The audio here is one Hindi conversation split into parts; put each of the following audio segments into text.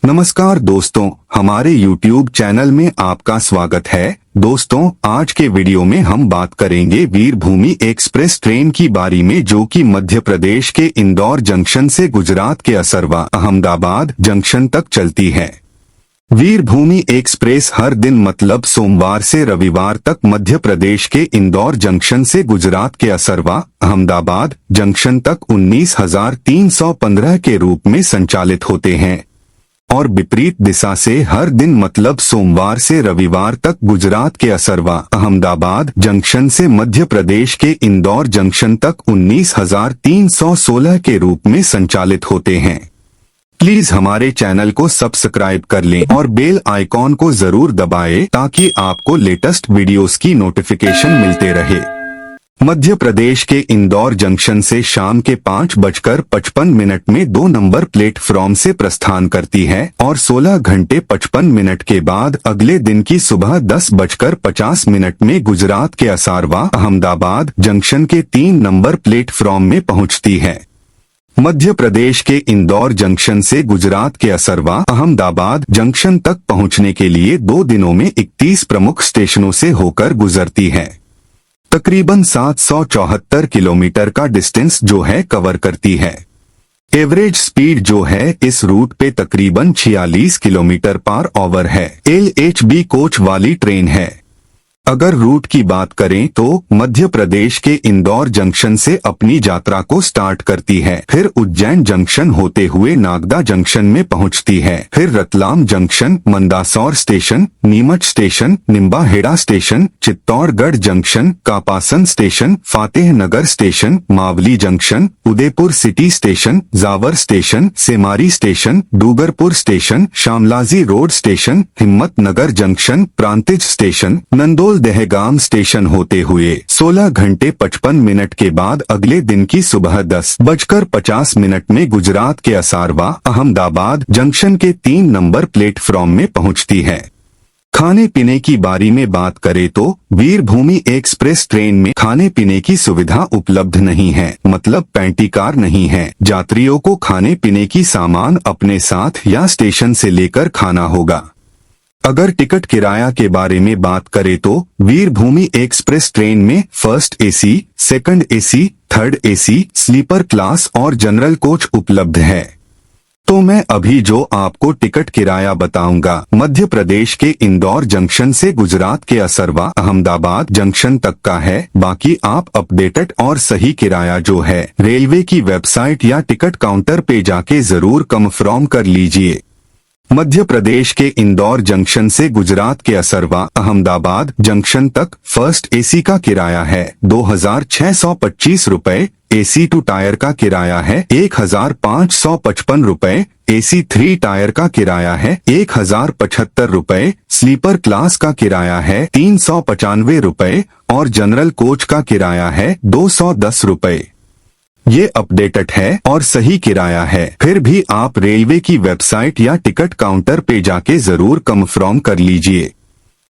नमस्कार दोस्तों, हमारे YouTube चैनल में आपका स्वागत है। दोस्तों, आज के वीडियो में हम बात करेंगे वीरभूमि एक्सप्रेस ट्रेन की बारे में, जो कि मध्य प्रदेश के इंदौर जंक्शन से गुजरात के असरवा अहमदाबाद जंक्शन तक चलती है। वीरभूमि एक्सप्रेस हर दिन मतलब सोमवार से रविवार तक मध्य प्रदेश के इंदौर जंक्शन से गुजरात के असरवा अहमदाबाद जंक्शन तक 19,315 के रूप में संचालित होते हैं और विपरीत दिशा से हर दिन मतलब सोमवार से रविवार तक गुजरात के असरवा अहमदाबाद जंक्शन से मध्य प्रदेश के इंदौर जंक्शन तक 19,316 के रूप में संचालित होते हैं। प्लीज हमारे चैनल को सब्सक्राइब कर लें और बेल आइकॉन को जरूर दबाएं ताकि आपको लेटेस्ट वीडियोस की नोटिफिकेशन मिलते रहे। मध्य प्रदेश के इंदौर जंक्शन से शाम के 5:55 में 2 नंबर प्लेटफॉर्म से प्रस्थान करती है और 16 घंटे 55 मिनट के बाद अगले दिन की सुबह 10:50 में गुजरात के असरवा अहमदाबाद जंक्शन के 3 नंबर प्लेटफॉर्म में पहुंचती है। मध्य प्रदेश के इंदौर जंक्शन से गुजरात के असरवा अहमदाबाद जंक्शन तक पहुंचने के लिए 2 दिनों में 31 प्रमुख स्टेशनों से होकर गुजरती है। तकरीबन 774 किलोमीटर का डिस्टेंस जो है कवर करती है। एवरेज स्पीड जो है इस रूट पे तकरीबन 46 किलोमीटर पर आवर है। LHB कोच वाली ट्रेन है। अगर रूट की बात करें तो मध्य प्रदेश के इंदौर जंक्शन से अपनी यात्रा को स्टार्ट करती है, फिर उज्जैन जंक्शन होते हुए नागदा जंक्शन में पहुंचती है, फिर Ratlam junction, Mandsaur station, Neemuch station, Nimbahera station, Chittorgarh junction, Kapasan station, Fatehnagar station, Mavli junction, Udaipur city station, Jawar station, Semari station, Dungarpur station, Shamlaji road station, Himmatnagar junction, Prantij station, Nandol Dahegam station होते हुए 16 घंटे 55 मिनट के बाद अगले दिन की सुबह 10:50 में गुजरात के असरवा अहमदाबाद जंक्शन के 3 नंबर प्लेटफॉर्म में पहुंचती है। खाने पीने की बारी में बात करें तो वीरभूमि एक्सप्रेस ट्रेन में खाने पीने की सुविधा उपलब्ध नहीं है, मतलब पैंटी कार नहीं है। यात्रियों को खाने पीने की सामान अपने साथ या स्टेशन से लेकर खाना होगा। अगर टिकट किराया के बारे में बात करें तो वीरभूमि एक्सप्रेस ट्रेन में first AC, second AC, third AC, sleeper class और जनरल कोच उपलब्ध है। तो मैं अभी जो आपको टिकट किराया बताऊंगा मध्य प्रदेश के इंदौर जंक्शन से गुजरात के असरवा अहमदाबाद जंक्शन तक का है। बाकी आप अपडेटेड और सही किराया जो है रेलवे की वेबसाइट या टिकट काउंटर पे जाके जरूर कंफर्म कर लीजिए। मध्य प्रदेश के इंदौर जंक्शन से गुजरात के असरवा अहमदाबाद जंक्शन तक फर्स्ट AC का किराया है 2,625 रुपए, AC 2 टायर का किराया है 1,555 रुपए, AC 3 टायर का किराया है 1,075 रुपए, स्लीपर क्लास का किराया है 395 रुपए और जनरल कोच का किराया है 210 रुपए। ये अपडेटेड है और सही किराया है, फिर भी आप रेलवे की वेबसाइट या टिकट काउंटर पे जाके जरूर कंफर्म कर लीजिए।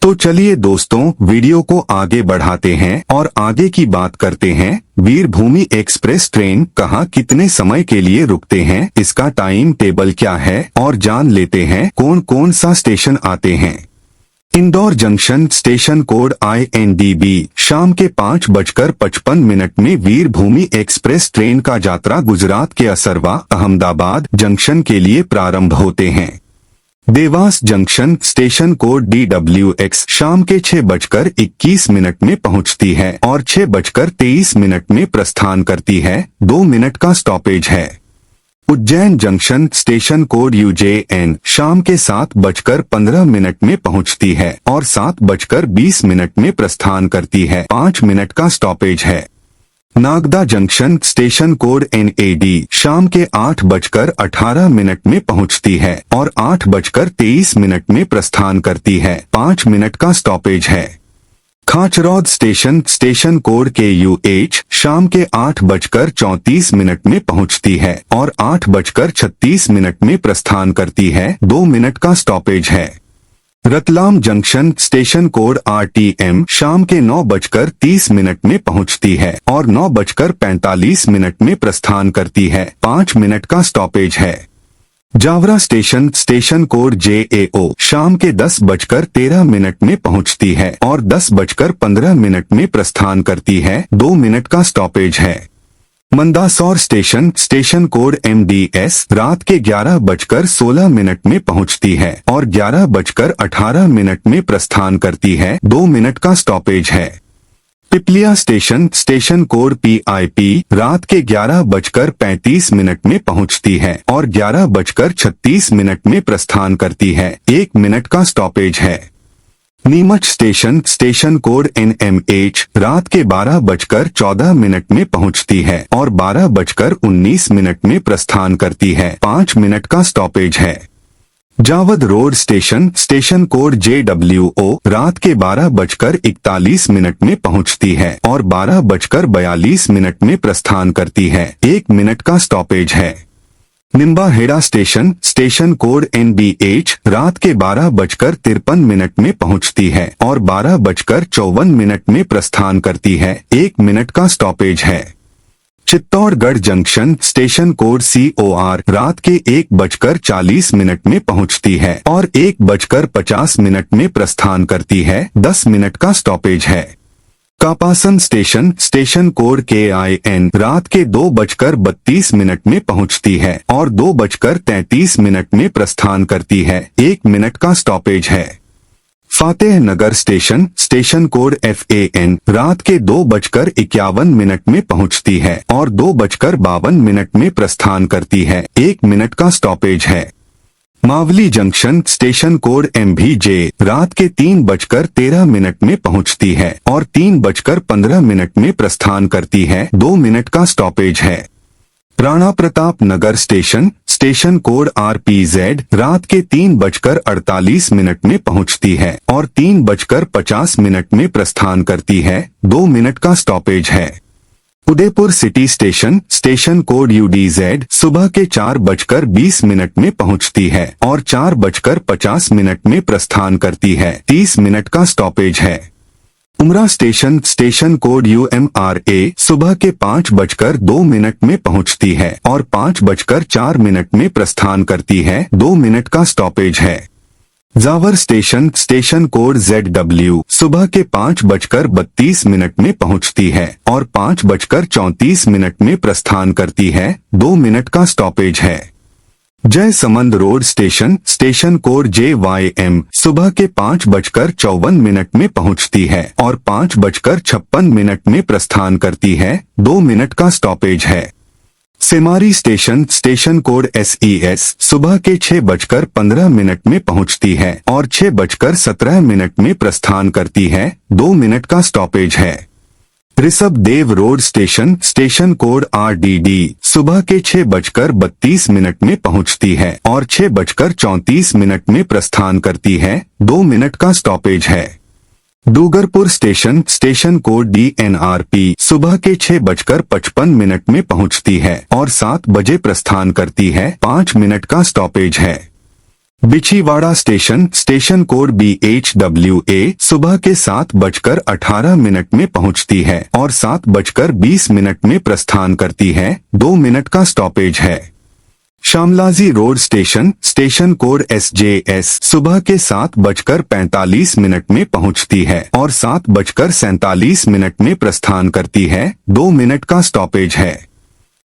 तो चलिए दोस्तों, वीडियो को आगे बढ़ाते हैं और आगे की बात करते हैं। वीरभूमि एक्सप्रेस ट्रेन कहाँ कितने समय के लिए रुकते हैं, इसका टाइम टेबल क्या है और जान लेते हैं कौन कौन सा स्टेशन आते हैं। Indore junction station code INDB शाम के 5:55 में वीरभूमि एक्सप्रेस ट्रेन का यात्रा गुजरात के असरवा अहमदाबाद जंक्शन के लिए प्रारंभ होते हैं। Dewas junction station code DWX शाम के 6:21 में पहुंचती है और 6:23 में प्रस्थान करती है। 2 मिनट का स्टॉपेज है। Ujjain junction station code UJN शाम के 7:15 में पहुंचती है और 7:20 में प्रस्थान करती है। 5 मिनट का स्टॉपेज है। Nagda junction station code NAD शाम के 8:18 में पहुंचती है और 8:23 में प्रस्थान करती है। 5 मिनट का स्टॉपेज है। Khachrod station station code KUH शाम के 8:34 में पहुंचती है और 8:36 में प्रस्थान करती है। 2 मिनट का स्टॉपेज है। Ratlam junction station code RTM शाम के 9:30 में पहुंचती है और 9:45 में प्रस्थान करती है। 5 मिनट का स्टॉपेज है। Jaora station station code JAO शाम के 10:13 में पहुंचती है और 10:15 में प्रस्थान करती है। 2 मिनट का स्टॉपेज है। Mandsaur station station code MDS रात के 11:16 में पहुंचती है और 11:18 में प्रस्थान करती है। 2 मिनट का स्टॉपेज है। Pipliya station station code PIP रात के 11:35 में पहुंचती है और 11:36 में प्रस्थान करती है। 1 मिनट का स्टॉपेज है। Neemuch station station code NMH रात के 12:14 में पहुंचती है और 12:19 में प्रस्थान करती है। 5 मिनट का स्टॉपेज है। Jawad road station station code JWO रात के 12:41 में पहुंचती है और 12:42 में प्रस्थान करती है। 1 मिनट का स्टॉपेज है। Nimbahera station station code NBH रात के 12:53 में पहुंचती है और 12:54 में प्रस्थान करती है। 1 मिनट का स्टॉपेज है। Chittorgarh junction station code COR रात के 1:40 में पहुंचती है और 1:50 में प्रस्थान करती है। 10 मिनट का स्टॉपेज है। कापासन स्टेशन स्टेशन कोड KIN रात के 2:32 में पहुंचती है और 2:33 में प्रस्थान करती है। 1 मिनट का स्टॉपेज है। फातेह नगर स्टेशन स्टेशन कोड FAN रात के 2:51 में पहुंचती है और 2:52 में प्रस्थान करती है। 1 मिनट का स्टॉपेज है। Mavli junction station code MVJ रात के 3:13 में पहुंचती है और 3:15 में प्रस्थान करती है। 2 मिनट का स्टॉपेज है। Rana Pratap Nagar station station code RPZ रात के 3:48 में पहुंचती है और 3:50 में प्रस्थान करती है। 2 मिनट का स्टॉपेज है। Udaipur city station station code UDZ सुबह के 4:20 में पहुंचती है और 4:50 में प्रस्थान करती है। 30 मिनट का स्टॉपेज है। उमरा स्टेशन स्टेशन कोड UMRA सुबह के 5:02 में पहुंचती है और 5:04 में प्रस्थान करती है। 2 मिनट का स्टॉपेज है। Jawar station station code ZW सुबह के 5:32 में पहुंचती है और 5:34 में प्रस्थान करती है। 2 मिनट का स्टॉपेज है। जय Samand road station station code JYM सुबह के 5:54 में पहुंचती है और 5:56 में प्रस्थान करती है। 2 मिनट का स्टॉपेज है। Semari station station code SES सुबह के 6:15 में पहुंचती है और 6:17 में प्रस्थान करती है। 2 मिनट का स्टॉपेज है। Rishabh Dev road station station code RDD सुबह के 6:32 में पहुंचती है और 6:34 में प्रस्थान करती है। 2 मिनट का स्टॉपेज है। Dungarpur station station code DNRP सुबह के 6:55 में पहुंचती है और 7 बजे प्रस्थान करती है। 5 मिनट का स्टॉपेज है। Bichhiwara station station code BHWA सुबह के 7:18 में पहुंचती है और 7:20 में प्रस्थान करती है। 2 मिनट का स्टॉपेज है। Shamlaji road station station code SJS सुबह के 7:45 में पहुंचती है और 7:47 में प्रस्थान करती है। 2 मिनट का स्टॉपेज है।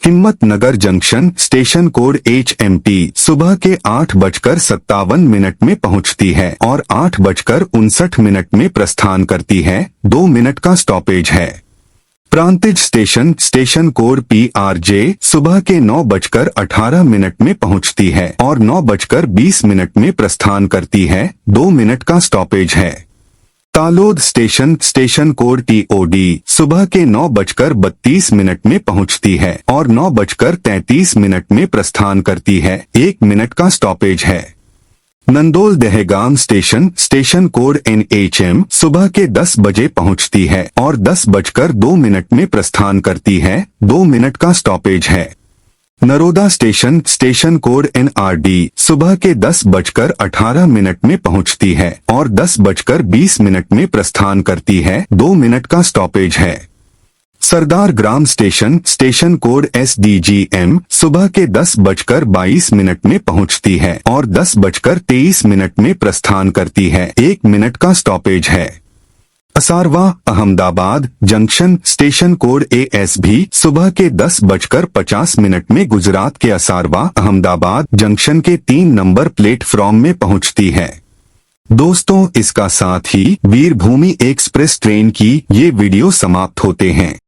हिम्मत नगर जंक्शन स्टेशन कोड HMT सुबह के 8:57 में पहुंचती है और 8:59 में प्रस्थान करती है। 2 मिनट का स्टॉपेज है। Prantij station station code PRJ सुबह के 9:18 में पहुंचती है और 9:20 में प्रस्थान करती है। 2 मिनट का स्टॉपेज है। Talod station station code TOD सुबह के 9:32 में पहुंचती है और 9:33 में प्रस्थान करती है। 1 मिनट का स्टॉपेज है। नंदोल Dahegam station station code NHM सुबह के 10 बजे पहुंचती है और 10:02 में प्रस्थान करती है। 2 मिनट का स्टॉपेज है। Naroda station station code NRD सुबह के 10:18 में पहुंचती है और 10:20 में प्रस्थान करती है। 2 मिनट का स्टॉपेज है। सरदार ग्राम स्टेशन कोड SDGM सुबह के 10:22 में पहुंचती है और 10:23 में प्रस्थान करती है। 1 मिनट का स्टॉपेज है। Asarva Ahmedabad junction station code ASB सुबह के 10:50 में गुजरात के असारवा अहमदाबाद जंक्शन के 3 नंबर प्लेटफॉर्म में पहुंचती है। दोस्तों, इसका साथ ही वीरभूमि एक्सप्रेस ट्रेन की ये वीडियो समाप्त होते हैं।